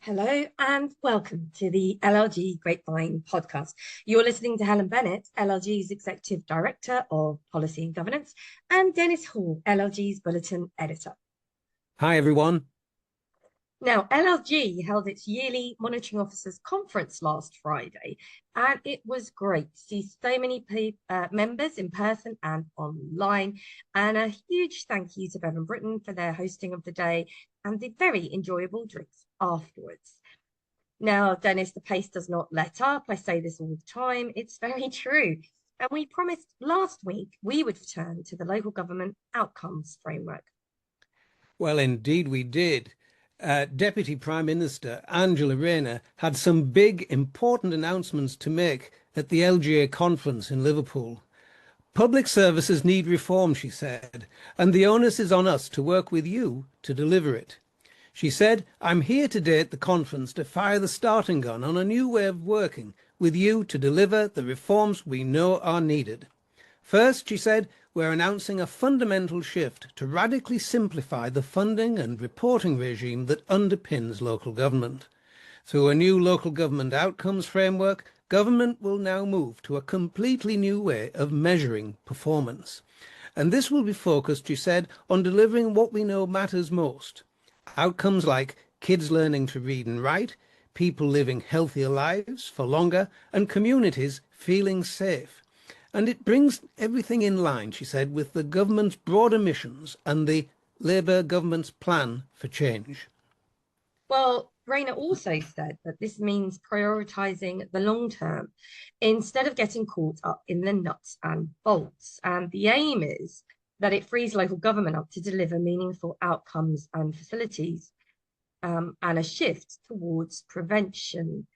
Hello and welcome to the LLG Grapevine podcast. You're listening to Helen Bennett, LLG's Executive Director of Policy and Governance, and Dennis Hall, LLG's Bulletin Editor. Hi, everyone. Now, LLG held its yearly Monitoring Officers Conference last Friday, and it was great to see so many members in person and online. And a huge thank you to Bevan Britton for their hosting of the day and the very enjoyable drinks afterwards. Now, Dennis, the pace does not let up. I say this all the time. It's very true. And we promised last week we would return to the local government outcomes framework. Well, indeed we did. Deputy Prime Minister Angela Rayner had some big, important announcements to make at the LGA conference in Liverpool. Public services need reform, she said, and the onus is on us to work with you to deliver it. She said, I'm here today at the conference to fire the starting gun on a new way of working with you to deliver the reforms we know are needed. First, she said, we're announcing a fundamental shift to radically simplify the funding and reporting regime that underpins local government. Through a new local government outcomes framework, government will now move to a completely new way of measuring performance. And this will be focused, she said, on delivering what we know matters most. Outcomes like kids learning to read and write, people living healthier lives for longer, and communities feeling safe. And it brings everything in line, she said, with the government's broader missions and the Labour government's plan for change. Well, Rayner also said that this means prioritising the long term instead of getting caught up in the nuts and bolts. And the aim is that it frees local government up to deliver meaningful outcomes and facilities and a shift towards prevention.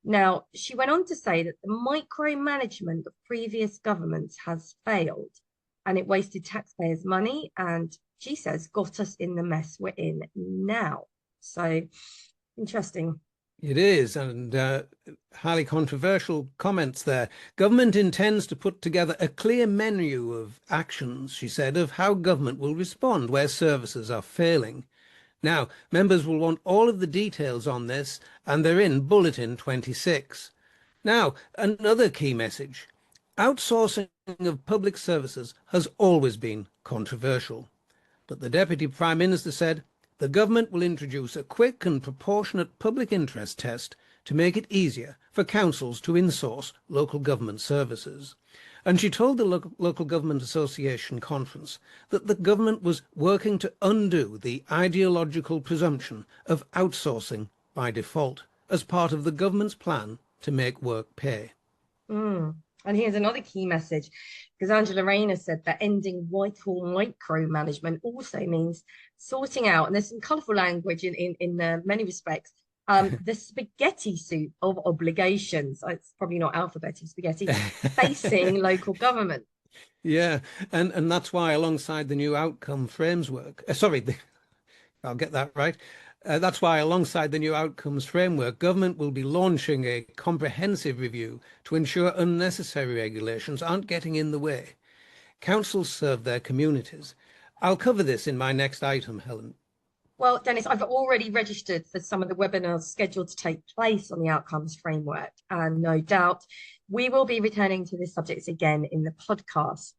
Now, she went on to say that the micromanagement of previous governments has failed and it wasted taxpayers' money and, she says, got us in the mess we're in now. So, interesting. It is, and highly controversial comments there. Government intends to put together a clear menu of actions, she said, of how government will respond where services are failing. Now, members will want all of the details on this, and they're in Bulletin 26. Now, another key message. Outsourcing of public services has always been controversial. But the Deputy Prime Minister said the government will introduce a quick and proportionate public interest test to make it easier for councils to insource local government services. And she told the Local Government Association conference that the government was working to undo the ideological presumption of outsourcing by default as part of the government's plan to make work pay. And here's another key message, because Angela Rayner said that ending Whitehall micromanagement also means sorting out, and there's some colourful language in many respects, the spaghetti soup of obligations. It's probably not alphabetic spaghetti, facing local government. Yeah, and that's why alongside the new outcome framework, I'll get that right. That's why alongside the new outcomes framework, government will be launching a comprehensive review to ensure unnecessary regulations aren't getting in the way. Councils serve their communities. I'll cover this in my next item, Helen. Well, Dennis, I've already registered for some of the webinars scheduled to take place on the outcomes framework, and no doubt we will be returning to this subject again in the podcast.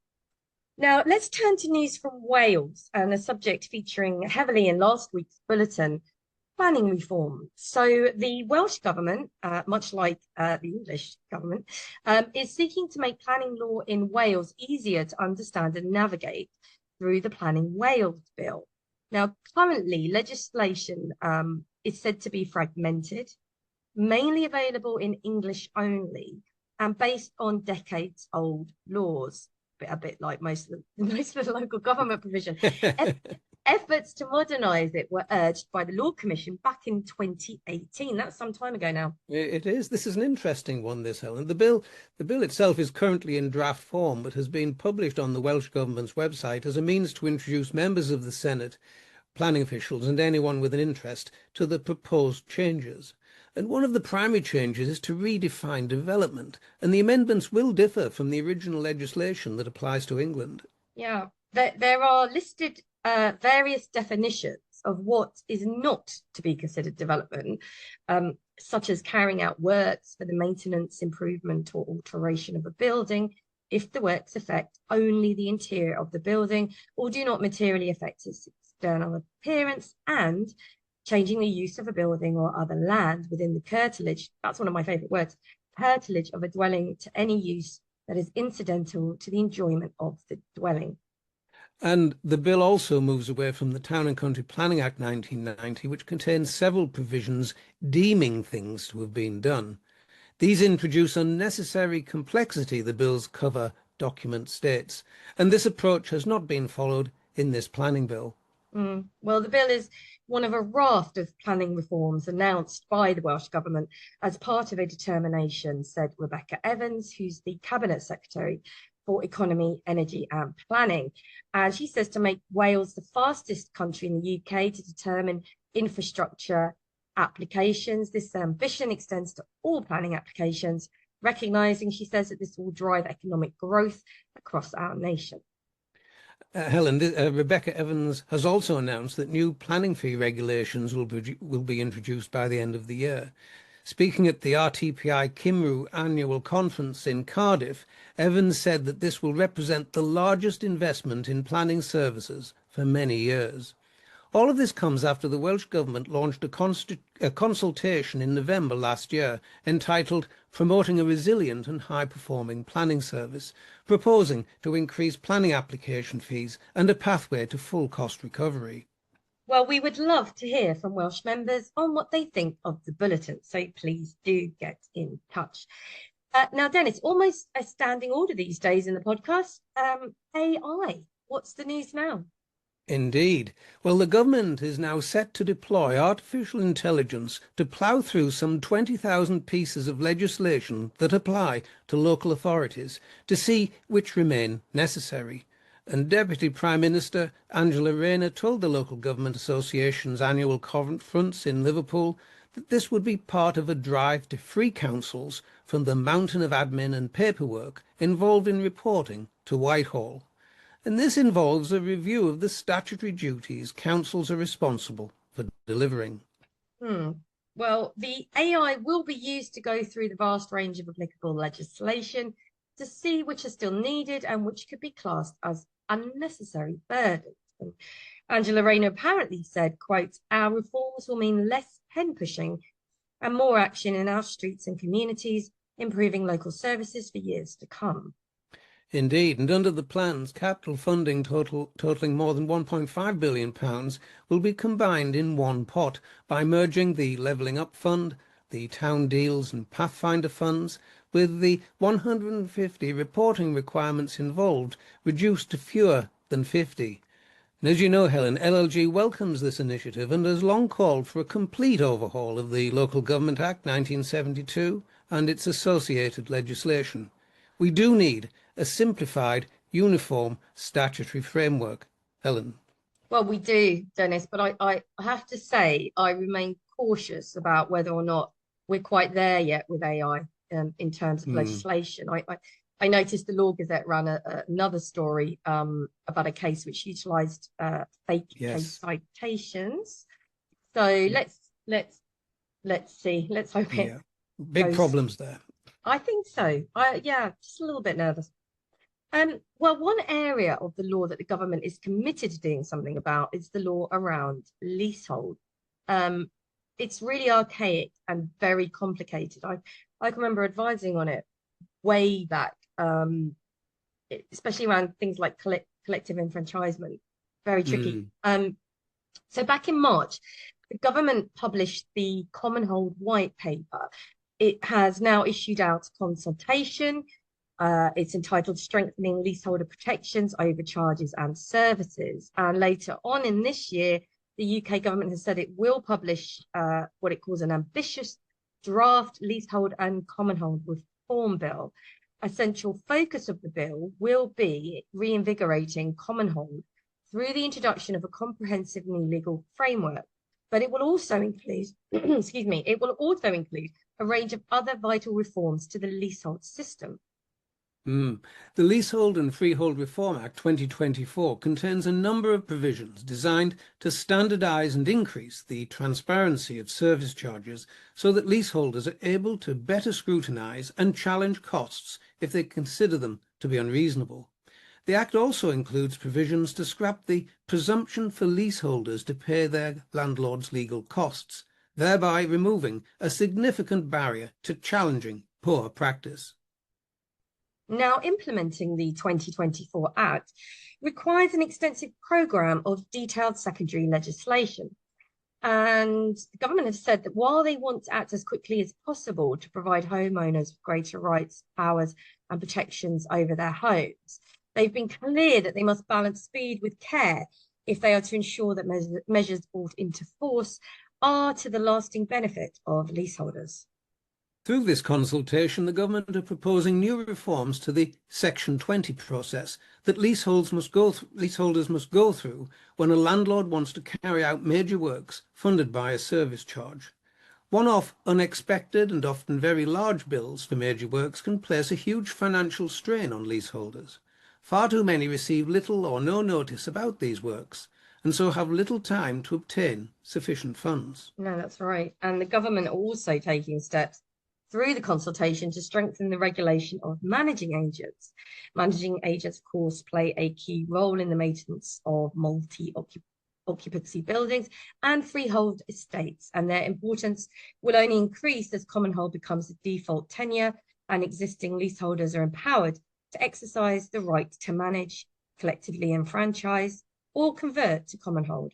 Now, let's turn to news from Wales and a subject featuring heavily in last week's bulletin, planning reform. So the Welsh government, much like the English government, is seeking to make planning law in Wales easier to understand and navigate through the Planning Wales Bill. Now, currently, legislation is said to be fragmented, mainly available in English only, and based on decades-old laws, a bit like most of the local government provision. Efforts to modernise it were urged by the Law Commission back in 2018. That's some time ago now. It is. This is an interesting one, this, Helen. The bill itself is currently in draft form, but has been published on the Welsh Government's website as a means to introduce members of the Senate, planning officials and anyone with an interest to the proposed changes. And one of the primary changes is to redefine development, and the amendments will differ from the original legislation that applies to England. Yeah, there are listed various definitions of what is not to be considered development, such as carrying out works for the maintenance, improvement, or alteration of a building, if the works affect only the interior of the building or do not materially affect its external appearance, and changing the use of a building or other land within the curtilage, that's one of my favourite words, curtilage of a dwelling to any use that is incidental to the enjoyment of the dwelling. And the bill also moves away from the Town and Country Planning Act 1990, which contains several provisions deeming things to have been done. These introduce unnecessary complexity, the bill's cover document states, and this approach has not been followed in this planning bill. Well, the bill is one of a raft of planning reforms announced by the Welsh Government as part of a determination, said Rebecca Evans, who's the Cabinet Secretary for Economy, Energy and Planning. And she says to make Wales the fastest country in the UK to determine infrastructure applications. This ambition extends to all planning applications, recognising, she says, that this will drive economic growth across our nation. Helen, Rebecca Evans has also announced that new planning fee regulations will be introduced by the end of the year. Speaking at the RTPI Cymru annual conference in Cardiff, Evans said that this will represent the largest investment in planning services for many years. All of this comes after the Welsh Government launched a consultation in November last year entitled Promoting a Resilient and High-Performing Planning Service, proposing to increase planning application fees and a pathway to full cost recovery. Well, we would love to hear from Welsh members on what they think of the bulletin, so please do get in touch. Now, Dennis, almost a standing order these days in the podcast, AI. What's the news now? Indeed. Well, the government is now set to deploy artificial intelligence to plough through some 20,000 pieces of legislation that apply to local authorities to see which remain necessary. And Deputy Prime Minister Angela Rayner told the Local Government Association's annual conference in Liverpool that this would be part of a drive to free councils from the mountain of admin and paperwork involved in reporting to Whitehall. And this involves a review of the statutory duties councils are responsible for delivering. Well, the AI will be used to go through the vast range of applicable legislation to see which are still needed and which could be classed as unnecessary burdens. And Angela Rayner apparently said, quote, "Our reforms will mean less pen pushing and more action in our streets and communities, improving local services for years to come." Indeed, and under the plans, capital funding totalling more than £1.5 billion will be combined in one pot by merging the Levelling Up Fund, the Town Deals and Pathfinder funds, with the 150 reporting requirements involved reduced to fewer than 50. And as you know, Helen, LLG welcomes this initiative and has long called for a complete overhaul of the Local Government Act 1972 and its associated legislation. We do need a simplified, uniform statutory framework. Helen. Well, we do, Dennis, but I have to say I remain cautious about whether or not we're quite there yet with AI in terms of legislation. I noticed the Law Gazette ran another story about a case which utilised fake case citations. So let's see. Let's hope it big problems there. I think so. Yeah, just a little bit nervous. Well, one area of the law that the government is committed to doing something about is the law around leasehold. It's really archaic and very complicated. I can remember advising on it way back, especially around things like collective enfranchisement. Very tricky. So back in March, the government published the Commonhold White Paper. It has now issued out a consultation. It's entitled Strengthening Leaseholder Protections, Overcharges and Services. And later on in this year, the UK government has said it will publish what it calls an ambitious draft leasehold and commonhold reform bill. A central focus of the bill will be reinvigorating commonhold through the introduction of a comprehensive new legal framework. But it will also include, excuse me, it will also include a range of other vital reforms to the leasehold system. Mm. The Leasehold and Freehold Reform Act 2024 contains a number of provisions designed to standardise and increase the transparency of service charges so that leaseholders are able to better scrutinise and challenge costs if they consider them to be unreasonable. The Act also includes provisions to scrap the presumption for leaseholders to pay their landlord's legal costs, thereby removing a significant barrier to challenging poor practice. Now, implementing the 2024 Act requires an extensive programme of detailed secondary legislation. And the government has said that while they want to act as quickly as possible to provide homeowners with greater rights, powers, and protections over their homes, they've been clear that they must balance speed with care if they are to ensure that measures brought into force are to the lasting benefit of leaseholders. Through this consultation, the government are proposing new reforms to the Section 20 process that leaseholders must go through when a landlord wants to carry out major works funded by a service charge. One-off, unexpected and often very large bills for major works can place a huge financial strain on leaseholders. Far too many receive little or no notice about these works, and so have little time to obtain sufficient funds. No, that's right. And the government are also taking steps through the consultation to strengthen the regulation of managing agents. Managing agents, of course, play a key role in the maintenance of multi-occupancy buildings and freehold estates, and their importance will only increase as common hold becomes the default tenure and existing leaseholders are empowered to exercise the right to manage, collectively enfranchise, or convert to common hold.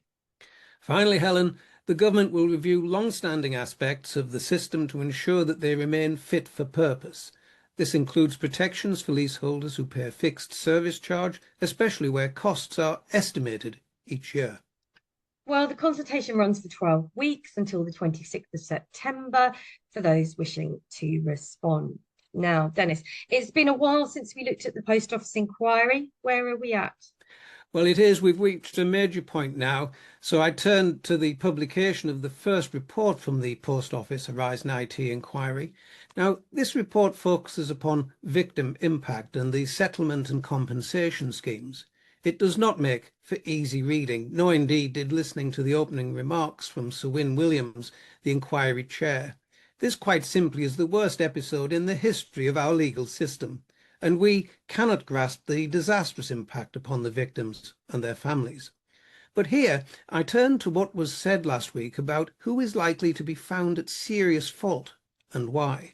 Finally, Helen, the government will review long-standing aspects of the system to ensure that they remain fit for purpose. This includes protections for leaseholders who pay a fixed service charge, especially where costs are estimated each year. Well, the consultation runs for 12 weeks until the 26th of September for those wishing to respond. Now, Dennis, it's been a while since we looked at the Post Office inquiry. Where are we at? Well, it is. We've reached a major point now. So I turned to the publication of the first report from the Post Office Horizon IT inquiry. Now, this report focuses upon victim impact and the settlement and compensation schemes. It does not make for easy reading, nor indeed did listening to the opening remarks from Sir Win Williams, the inquiry chair. This quite simply is the worst episode in the history of our legal system, and we cannot grasp the disastrous impact upon the victims and their families. But here I turn to what was said last week about who is likely to be found at serious fault and why.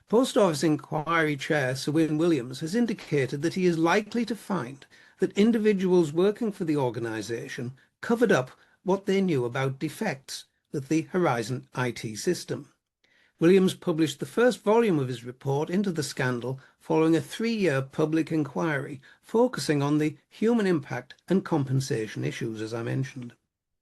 Post Office Inquiry Chair Sir Win Williams has indicated that he is likely to find that individuals working for the organisation covered up what they knew about defects with the Horizon IT system. Williams published the first volume of his report into the scandal following a 3-year public inquiry, focusing on the human impact and compensation issues, as I mentioned.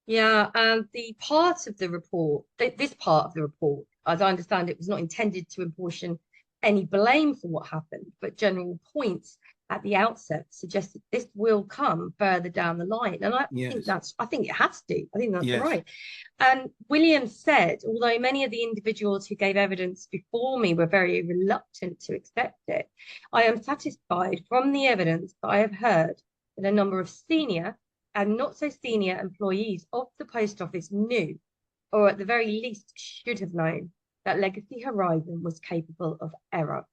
Yeah, and the part of the report, this part of the report, as I understand it, was not intended to apportion any blame for what happened, but general points at the outset suggest that this will come further down the line. And I think it has to. I think that's right. And Williams said, although many of the individuals who gave evidence before me were very reluctant to accept it, I am satisfied from the evidence that I have heard that a number of senior and not so senior employees of the Post Office knew, or at the very least should have known, that Legacy Horizon was capable of error.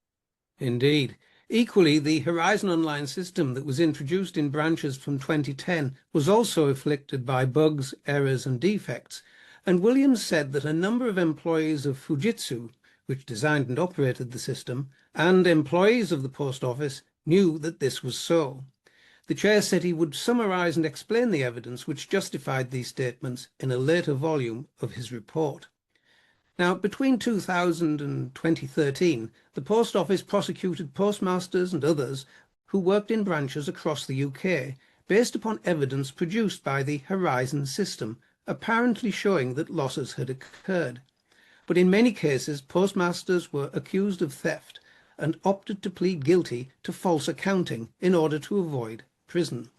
Indeed. Equally, the Horizon Online system that was introduced in branches from 2010 was also afflicted by bugs, errors and defects, and Williams said that a number of employees of Fujitsu, which designed and operated the system, and employees of the Post Office knew that this was so. The chair said he would summarise and explain the evidence which justified these statements in a later volume of his report. Now, between 2000 and 2013, the Post Office prosecuted postmasters and others who worked in branches across the UK based upon evidence produced by the Horizon system, apparently showing that losses had occurred. But in many cases, postmasters were accused of theft and opted to plead guilty to false accounting in order to avoid prison.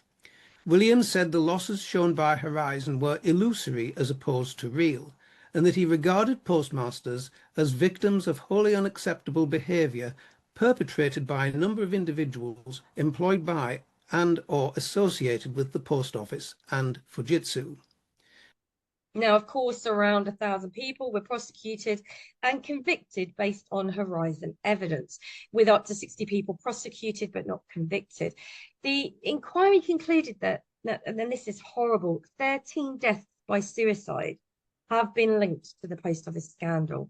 Williams said the losses shown by Horizon were illusory as opposed to real, and that he regarded postmasters as victims of wholly unacceptable behaviour perpetrated by a number of individuals employed by and or associated with the post office and Fujitsu. Now, of course, around 1,000 people were prosecuted and convicted based on Horizon evidence, with up to 60 people prosecuted but not convicted. The inquiry concluded that, and then this is horrible, 13 deaths by suicide have been linked to the post office scandal,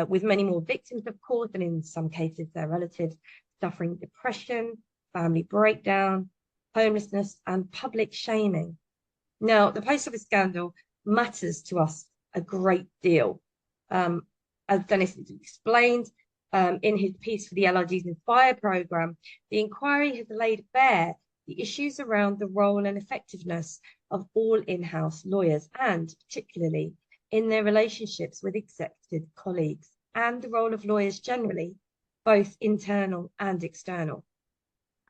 with many more victims, of course, and in some cases their relatives suffering depression, family breakdown, homelessness, and public shaming. Now, the post office scandal matters to us a great deal. As Dennis explained in his piece for the LLG's Inspire programme, the inquiry has laid bare the issues around the role and effectiveness of all in-house lawyers, and particularly in their relationships with executive colleagues, and the role of lawyers generally, both internal and external.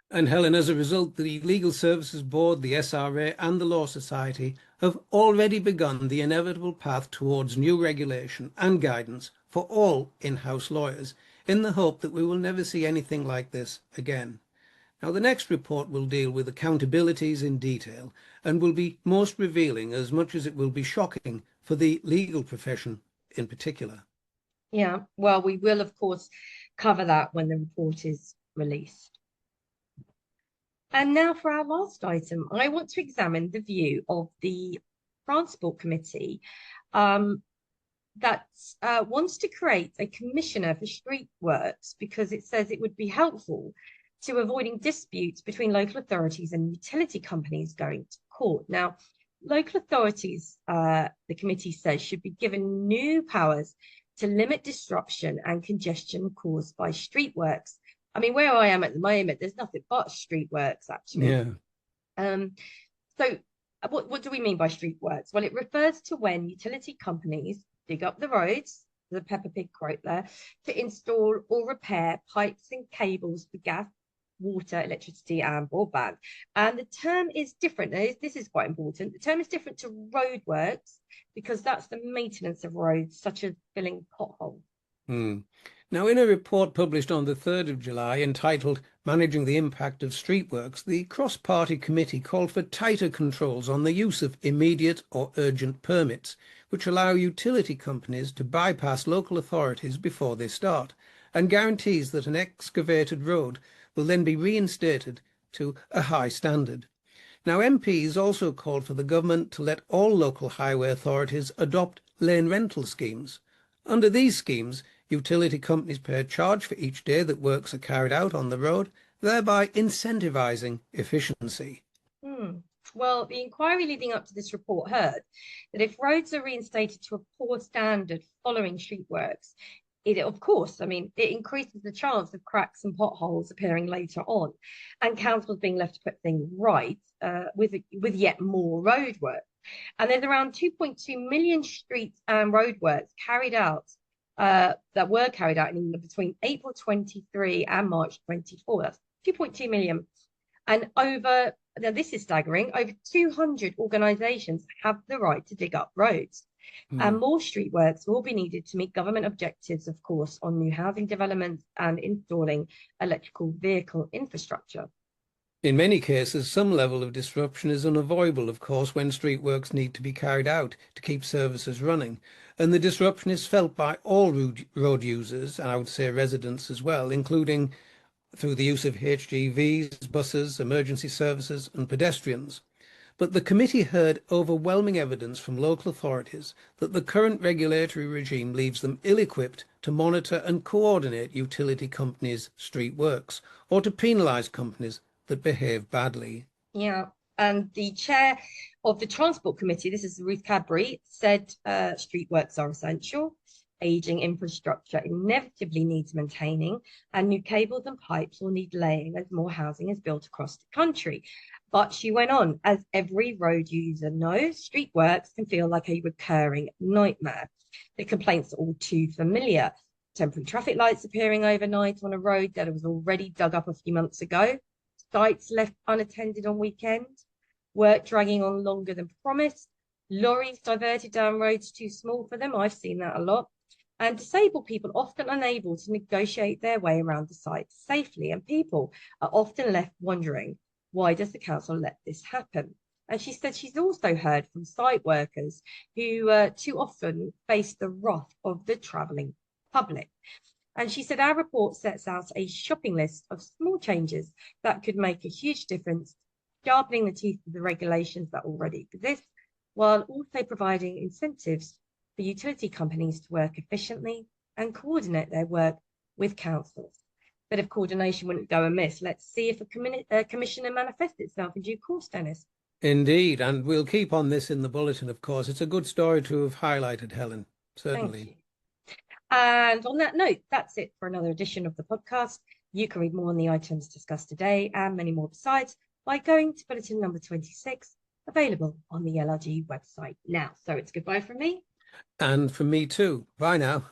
And Helen, as a result, the Legal Services Board, the SRA and the Law Society have already begun the inevitable path towards new regulation and guidance for all in-house lawyers, in the hope that we will never see anything like this again. Now, the next report will deal with accountabilities in detail and will be most revealing, as much as it will be shocking for the legal profession in particular. Yeah, well, we will, of course, cover that when the report is released. And now for our last item, I want to examine the view of the Transport Committee that wants to create a commissioner for street works, because it says it would be helpful to avoiding disputes between local authorities and utility companies going to court. Now, local authorities, the committee says, should be given new powers to limit disruption and congestion caused by street works. I mean, where I am at the moment, there's nothing but street works, actually. Yeah. So what do we mean by street works? Well, it refers to when utility companies dig up the roads, the Peppa Pig quote there, to install or repair pipes and cables for gas, water, electricity, and broadband. And the term is different. This is quite important. The term is different to roadworks because that's the maintenance of roads, such as filling potholes. Now, in a report published on the 3rd of July entitled Managing the Impact of Streetworks, the cross-party committee called for tighter controls on the use of immediate or urgent permits, which allow utility companies to bypass local authorities before they start, and guarantees that an excavated road will then be reinstated to a high standard. Now, MPs also called for the government to let all local highway authorities adopt lane rental schemes. Under these schemes, utility companies pay a charge for each day that works are carried out on the road, thereby incentivising efficiency. Well, the inquiry leading up to this report heard that if roads are reinstated to a poor standard following street works, it, of course, I mean, it increases the chance of cracks and potholes appearing later on, and councils being left to put things right with yet more road work. And there's around 2.2 million streets and road works carried out that were carried out in England between April 23 and March 24. That's 2.2 million. And over, now this is staggering, over 200 organisations have the right to dig up roads. And more street works will be needed to meet government objectives, of course, on new housing developments and installing electrical vehicle infrastructure. In many cases, some level of disruption is unavoidable, of course, when street works need to be carried out to keep services running. And the disruption is felt by all road users, and I would say residents as well, including through the use of HGVs, buses, emergency services and pedestrians. But the committee heard overwhelming evidence from local authorities that the current regulatory regime leaves them ill-equipped to monitor and coordinate utility companies' street works, or to penalise companies that behave badly. Yeah, and the chair of the Transport Committee, this is Ruth Cadbury, said street works are essential. Aging infrastructure inevitably needs maintaining, and new cables and pipes will need laying as more housing is built across the country. But she went on, as every road user knows, street works can feel like a recurring nightmare. The complaints are all too familiar. Temporary traffic lights appearing overnight on a road that was already dug up a few months ago, sites left unattended on weekends, work dragging on longer than promised, lorries diverted down roads too small for them. I've seen that a lot. and disabled people are often unable to negotiate their way around the site safely, and people are often left wondering, why does the council let this happen? And she said she's also heard from site workers who too often face the wrath of the travelling public. And she said our report sets out a shopping list of small changes that could make a huge difference, sharpening the teeth of the regulations that already exist, while also providing incentives for utility companies to work efficiently and coordinate their work with councils. Bit of coordination wouldn't go amiss. Let's see if a commissioner manifests itself in due course, Dennis. Indeed, and we'll keep on this in the bulletin, of course. It's a good story to have highlighted, Helen, certainly. Thank you. And on that note, that's it for another edition of the podcast. You can read more on the items discussed today and many more besides by going to bulletin number 26, available on the LLG website now. So it's goodbye from me. And from me too. Bye now.